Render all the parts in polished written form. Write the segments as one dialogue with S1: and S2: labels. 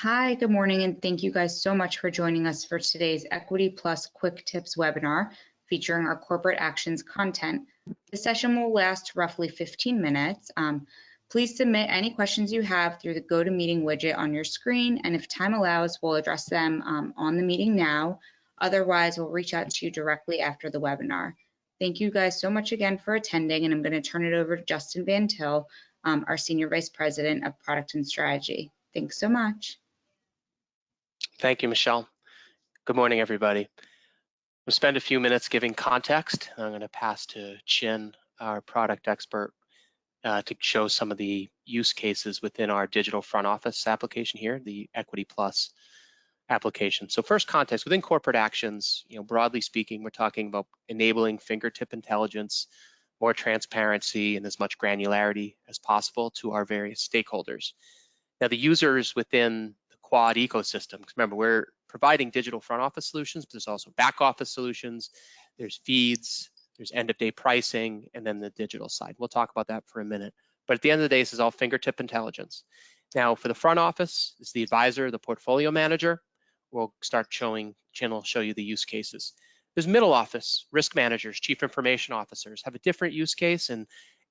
S1: Hi, good morning, and thank you guys so much for joining us for today's Equity Plus Quick Tips webinar featuring our corporate actions content. The session will last roughly 15 minutes. Please submit any questions you have through the GoToMeeting widget on your screen, and if time allows, we'll address them on the meeting now. Otherwise, we'll reach out to you directly after the webinar. Thank you guys so much again for attending, and I'm going to turn it over to Justin Van Til, our Senior Vice President of Product and Strategy. Thanks so much.
S2: Thank you, Michelle. Good morning, everybody. We'll spend a few minutes giving context. I'm going to pass to Chin, our product expert, to show some of the use cases within our digital front office application here, the Equity Plus application. So first, context. Within corporate actions, broadly speaking, we're talking about enabling fingertip intelligence, more transparency, and as much granularity as possible to our various stakeholders. Now, the users within Quad ecosystem, because remember, we're providing digital front office solutions, but there's also back office solutions, there's feeds, there's end of day pricing, and then the digital side. We'll talk about that for a minute. But at the end of the day, this is all fingertip intelligence. Now, for the front office, it's the advisor, the portfolio manager. We'll start showing, Chin will show you the use cases. There's middle office, risk managers, chief information officers have a different use case. And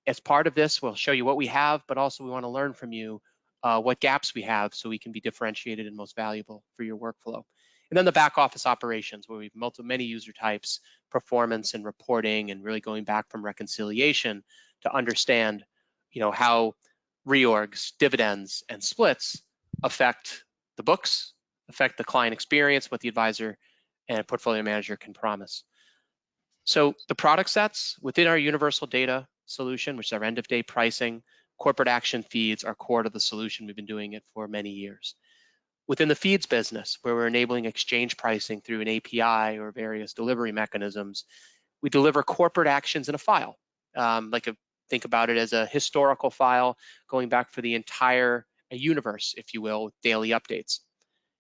S2: as part of this, we'll show you what we have, but also we want to learn from you what gaps we have so we can be differentiated and most valuable for your workflow. And then the back office operations, where we've many user types, performance and reporting, and really going back from reconciliation to understand, how reorgs, dividends, and splits affect the books, affect the client experience, what the advisor and portfolio manager can promise. So the product sets within our universal data solution, which is our end of day pricing, corporate action feeds are core to the solution. We've been doing it for many years. Within the feeds business, where we're enabling exchange pricing through an API or various delivery mechanisms, we deliver corporate actions in a file. Think about it as a historical file going back for the entire universe, if you will, with daily updates.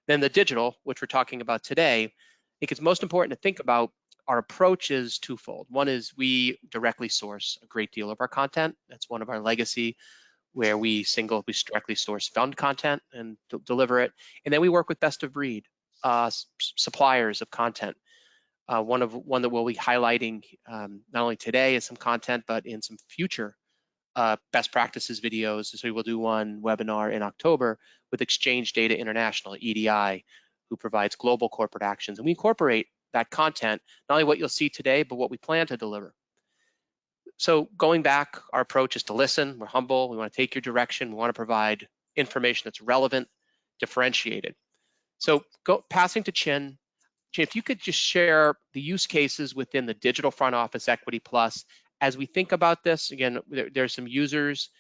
S2: Then the digital, which we're talking about today, I think it's most important to think about. Our approach is twofold. One is we directly source a great deal of our content. That's one of our legacy, where we directly source found content and deliver it. And then we work with best of breed suppliers of content. One that we'll be highlighting not only today as some content, but in some future best practices videos. So we'll do one webinar in October with Exchange Data International, EDI, who provides global corporate actions. And we incorporate that content, not only what you'll see today, but what we plan to deliver. So going back, our approach is to listen. We're humble. We want to take your direction. We want to provide information that's relevant, differentiated. So passing to Chin. Chin, if you could just share the use cases within the digital front office Equity Plus. As we think about this, again, there's some users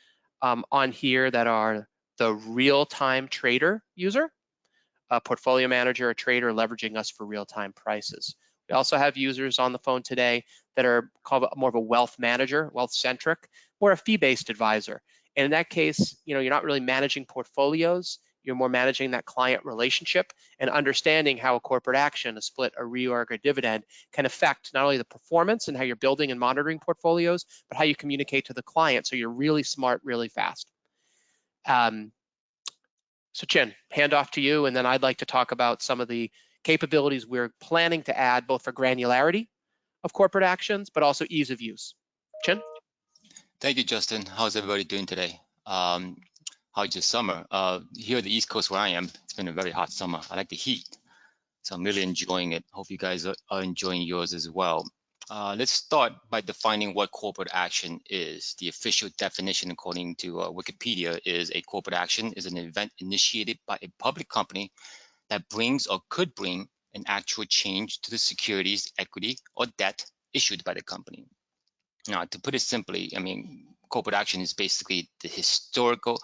S2: on here that are the real-time trader user, a portfolio manager, a trader leveraging us for real-time prices. We also have users on the phone today that are called more of a wealth manager, wealth-centric, or a fee-based advisor. And in that case, you're not really managing portfolios, you're more managing that client relationship and understanding how a corporate action, a split, a reorg, or dividend can affect not only the performance and how you're building and monitoring portfolios, but how you communicate to the client so you're really smart, really fast. So Chin, hand off to you, and then I'd like to talk about some of the capabilities we're planning to add, both for granularity of corporate actions, but also ease of use. Chin?
S3: Thank you, Justin. How's everybody doing today? How's your summer? Here at the East Coast where I am, it's been a very hot summer. I like the heat, so I'm really enjoying it. Hope you guys are enjoying yours as well. Let's start by defining what corporate action is. The official definition, according to Wikipedia, is a corporate action is an event initiated by a public company that brings or could bring an actual change to the securities, equity, or debt issued by the company. Now, to put it simply, corporate action is basically the historical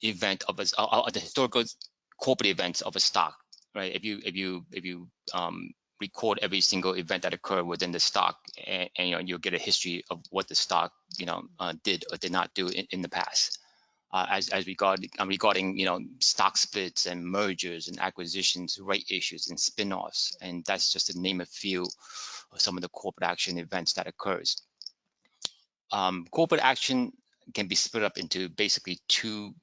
S3: event of the historical corporate events of a stock, right? If you record every single event that occurred within the stock, and you'll get a history of what the stock did or did not do in the past. Regarding stock splits and mergers and acquisitions, right issues and spin-offs, and that's just to name a few of some of the corporate action events that occurs. Corporate action can be split up into basically two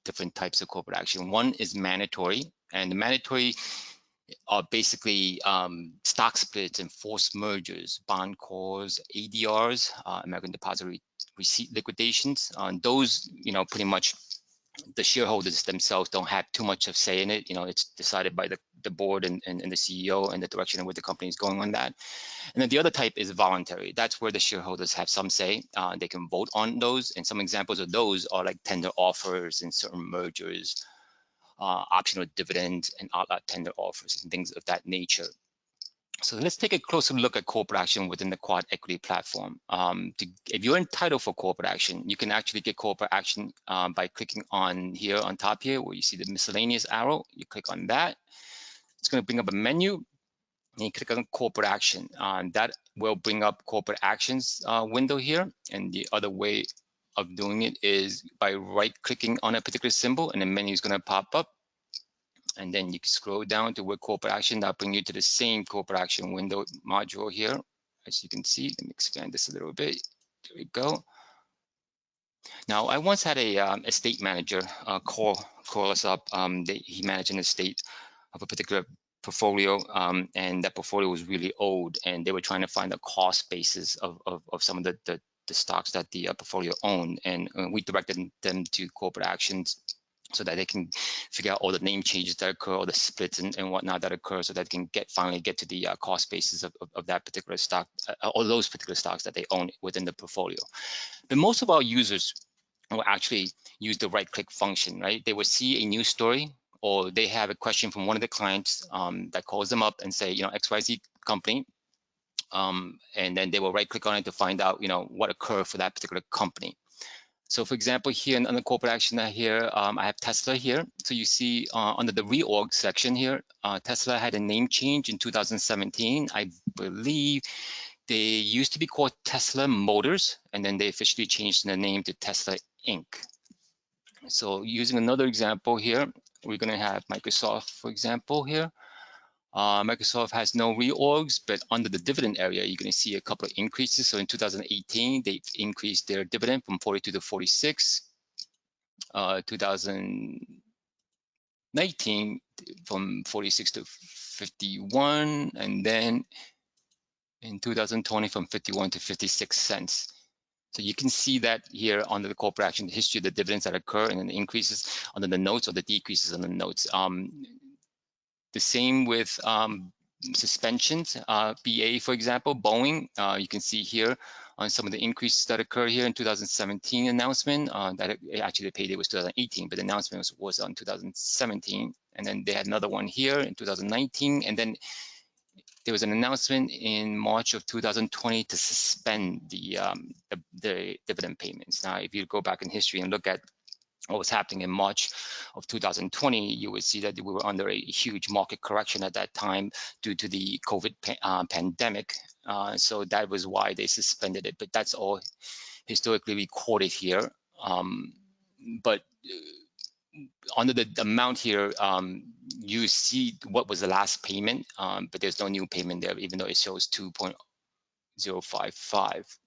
S3: different types of corporate action. One is mandatory, and the mandatory are basically stock splits and forced mergers, bond calls, ADRs, American Depository Receipt liquidations. Those, pretty much the shareholders themselves don't have too much of say in it. It's decided by the board and the CEO and the direction of where the company is going on that. And then the other type is voluntary. That's where the shareholders have some say. They can vote on those. And some examples of those are like tender offers and certain mergers, optional dividends and out-loud tender offers and things of that nature. So let's take a closer look at corporate action within the Quad Equity platform. If you're entitled for corporate action, you can actually get corporate action by clicking on here on top here where you see the miscellaneous arrow. You click on that. It's going to bring up a menu. And you click on corporate action. That will bring up corporate actions window here. And the other way of doing it is by right-clicking on a particular symbol, and the menu is going to pop up. And then you can scroll down to where corporate action, that'll bring you to the same corporate action window module here. As you can see, let me expand this a little bit. There we go. Now, I once had a estate manager call us up. He managed an estate of a particular portfolio, and that portfolio was really old, and they were trying to find the cost basis of some of the stocks that the portfolio owned, and we directed them to corporate actions so that they can figure out all the name changes that occur, all the splits and whatnot that occur, so that they can finally get to the cost basis of that particular stock, or those particular stocks that they own within the portfolio. But most of our users will actually use the right-click function, right? They will see a news story, or they have a question from one of the clients that calls them up and say, XYZ company, and then they will right-click on it to find out, what occurred for that particular company. So for example, here in the corporate action here, I have Tesla here. So you see under the reorg section here, Tesla had a name change in 2017. I believe they used to be called Tesla Motors, and then they officially changed the name to Tesla Inc. So using another example here, we're going to have Microsoft, for example, here. Microsoft has no reorgs, but under the dividend area, you're going to see a couple of increases. So in 2018, they increased their dividend from 42 to 46. 2019 from 46 to 51, and then in 2020 from 51 to 56 cents. So you can see that here under the corporate action, the history of the dividends that occur, and then the increases under the notes or the decreases on the notes. The same with suspensions, BA, for example, Boeing. You can see here on some of the increases that occur here in 2017 announcement, that actually the payday was 2018, but the announcement was on 2017. And then they had another one here in 2019. And then there was an announcement in March of 2020 to suspend the dividend payments. Now, if you go back in history and look at what was happening in March of 2020, you would see that we were under a huge market correction at that time due to the COVID pandemic. So that was why they suspended it, but that's all historically recorded here. But under the amount here, you see what was the last payment, but there's no new payment there, even though it shows 2.055.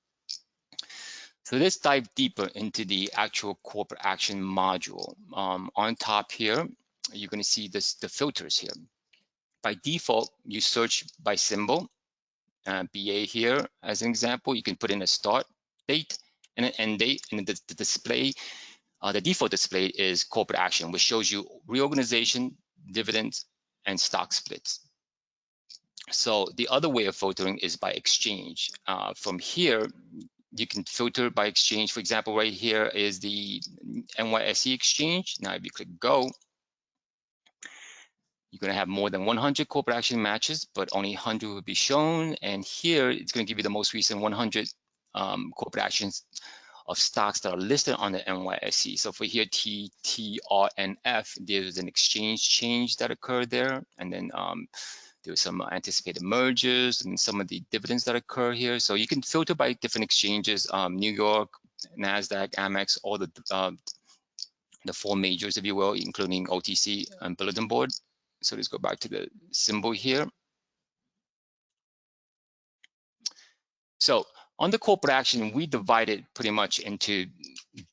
S3: So let's dive deeper into the actual corporate action module. On top here, you're going to see the filters here. By default, you search by symbol. BA here, as an example, you can put in a start date and an end date, and the display, the default display is corporate action, which shows you reorganization, dividends, and stock splits. So the other way of filtering is by exchange. From here, you can filter by exchange. For example, right here is the NYSE exchange. Now, if you click go, you're going to have more than 100 corporate action matches, but only 100 will be shown. And here, it's going to give you the most recent 100 corporate actions of stocks that are listed on the NYSE. So for here, TTRNF, there's an exchange change that occurred there. And then there was some anticipated mergers and some of the dividends that occur here. So you can filter by different exchanges, New York, NASDAQ, Amex, all the 4 majors, if you will, including OTC and bulletin board. So let's go back to the symbol here. So On the corporate action, we divided pretty much into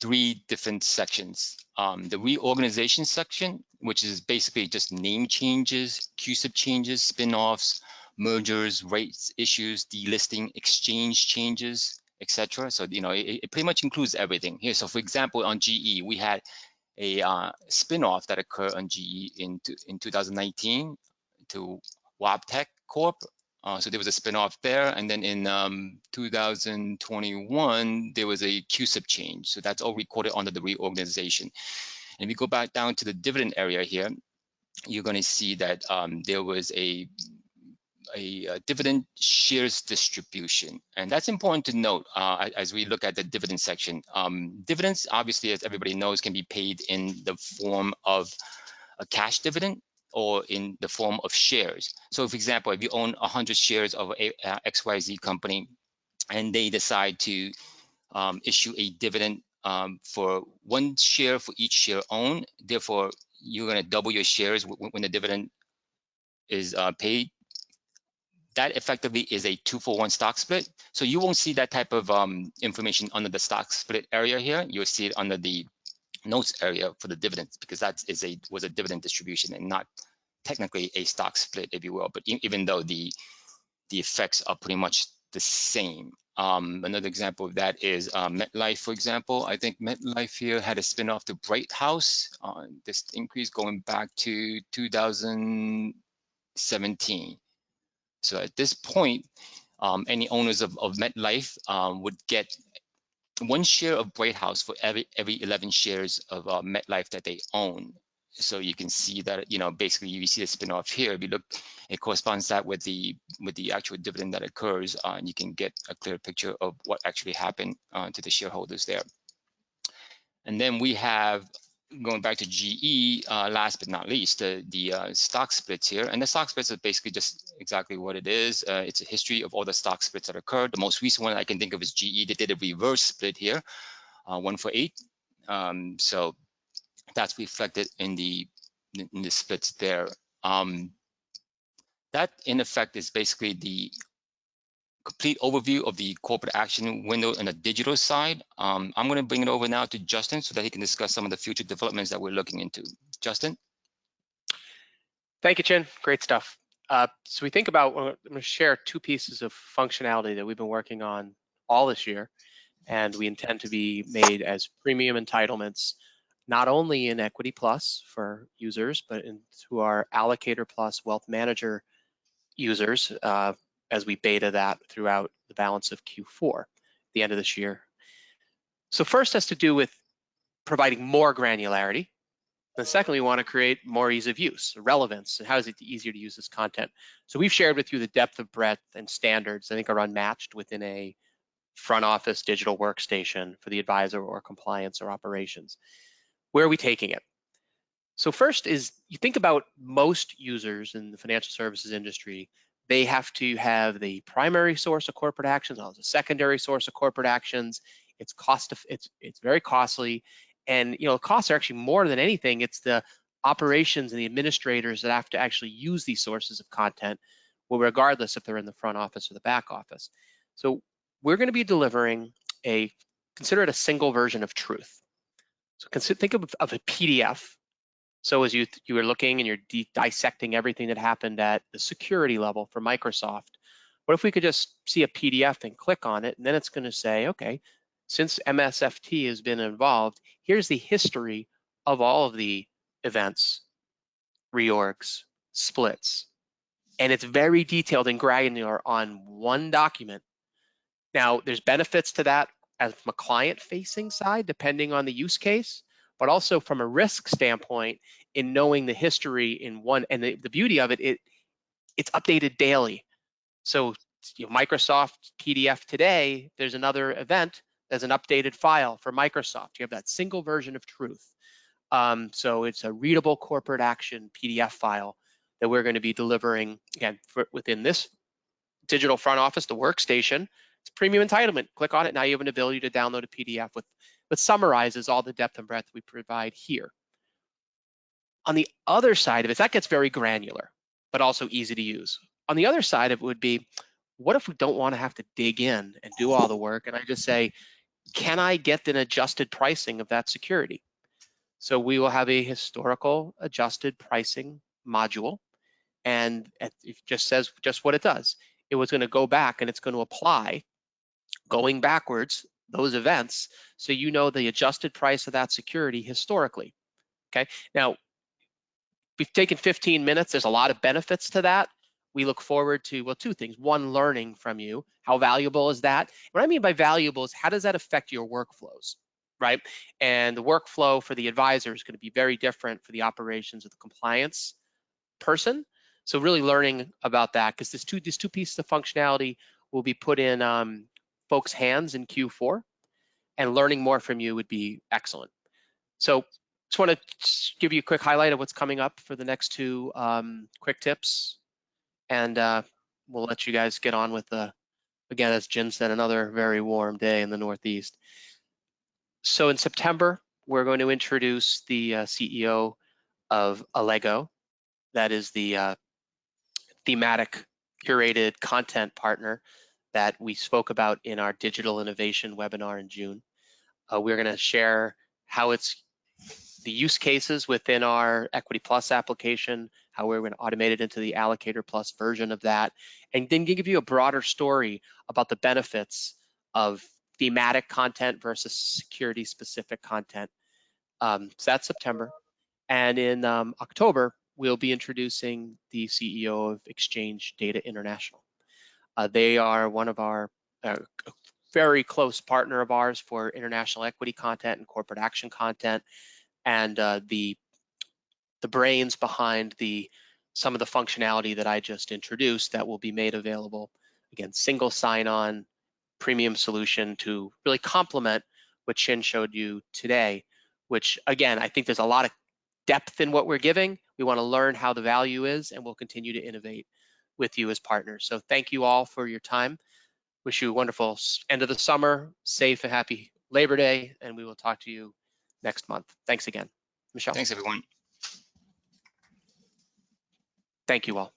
S3: 3 different sections. The reorganization section, which is basically just name changes, CUSIP changes, spin-offs, mergers, rights issues, delisting, exchange changes, etc. So, it pretty much includes everything here. So for example, on GE, we had a spin-off that occurred on GE in 2019 to Wabtec Corp. So there was a spin-off there, and then in 2021 there was a CUSIP change. So that's all recorded under the reorganization. And if you go back down to the dividend area here, you're going to see that there was a dividend shares distribution, and that's important to note as we look at the dividend section. Dividends, obviously, as everybody knows, can be paid in the form of a cash dividend or in the form of shares. So for example, if you own 100 shares of a XYZ company and they decide to issue a dividend for 1 share for each share owned, therefore you're going to double your shares when the dividend is paid. That effectively is a 2-for-1 stock split. So you won't see that type of information under the stock split area here. You'll see it under the notes area for the dividends, because that was a dividend distribution and not technically a stock split, if you will. But even though the effects are pretty much the same. Another example of that is MetLife, for example. I think MetLife here had a spin-off to Bright House. This increase going back to 2017. So at this point, any owners of MetLife would get 1 share of Bright House for every 11 shares of MetLife that they own. So you can see that, basically you see the spin-off here. If you look, it corresponds that with the actual dividend that occurs, and you can get a clear picture of what actually happened to the shareholders there. And then we have, going back to GE, last but not least, the stock splits here. And the stock splits are basically just exactly what it is. It's a history of all the stock splits that occurred. The most recent one I can think of is GE. They did a reverse split here, 1-for-8. So that's reflected in the splits there. That in effect is basically the complete overview of the corporate action window on the digital side. I'm going to bring it over now to Justin so that he can discuss some of the future developments that we're looking into. Justin?
S2: Thank you, Chin. Great stuff. So we think about, I'm going to share 2 pieces of functionality that we've been working on all this year, and we intend to be made as premium entitlements, not only in Equity Plus for users, but to our Allocator Plus Wealth Manager users as we beta that throughout the balance of Q4, the end of this year. So first has to do with providing more granularity. And secondly, we want to create more ease of use, relevance, and how is it easier to use this content. So we've shared with you the depth of breadth and standards I think are unmatched within a front office digital workstation for the advisor or compliance or operations. Where are we taking it? So first is, you think about most users in the financial services industry, they have to have the primary source of corporate actions, also a secondary source of corporate actions. It's very costly, and costs are actually more than anything. It's the operations and the administrators that have to actually use these sources of content, well, regardless if they're in the front office or the back office. So we're going to be delivering consider it a single version of truth. So think of a PDF. So as you are looking and you're dissecting everything that happened at the security level for Microsoft, what if we could just see a PDF and click on it, and then it's going to say, okay, since MSFT has been involved, here's the history of all of the events, reorgs, splits, and it's very detailed and granular on one document. Now, there's benefits to that as from a client-facing side, depending on the use case, but also from a risk standpoint in knowing the history in one, and the beauty of it's updated daily. So Microsoft PDF today, there's another event, there's an updated file for Microsoft. You have that single version of truth. So it's a readable corporate action PDF file that we're going to be delivering, again, within this digital front office, the workstation. It's premium entitlement. Click on it, now you have an ability to download a PDF that summarizes all the depth and breadth we provide here. On the other side of it, that gets very granular, but also easy to use. On the other side of it would be, what if we don't want to have to dig in and do all the work? And I just say, can I get an adjusted pricing of that security? So we will have a historical adjusted pricing module, and it just says just what it does. It was going to go back and it's going to apply going backwards those events, so you know the adjusted price of that security historically. Okay, now we've taken 15 minutes. There's a lot of benefits to that. We look forward to, well, two things. One, learning from you. How valuable is that? What I mean by valuable is how does that affect your workflows, right? And the workflow for the advisor is going to be very different for the operations of the compliance person. So really learning about that, because these two pieces of functionality will be put in folks' hands in Q4, and learning more from you would be excellent. So just want to give you a quick highlight of what's coming up for the next two quick tips, and we'll let you guys get on with again, as Jen said, another very warm day in the Northeast. So in September, we're going to introduce the CEO of Allego. That is the thematic curated content partner that we spoke about in our digital innovation webinar in June. We're going to share how it's the use cases within our Equity Plus application, how we're going to automate it into the Allocator Plus version of that, and then give you a broader story about the benefits of thematic content versus security specific content. So that's September. And in October, we'll be introducing the CEO of Exchange Data International. They are one of our very close partner of ours for international equity content and corporate action content, and the brains behind some of the functionality that I just introduced that will be made available. Again, single sign-on premium solution to really complement what Chin showed you today, which again, I think there's a lot of depth in what we're giving. We want to learn how the value is, and we'll continue to innovate with you as partners. So thank you all for your time. Wish you a wonderful end of the summer, safe and happy Labor Day, and we will talk to you next month. Thanks again. Michelle.
S3: Thanks, everyone.
S2: Thank you all.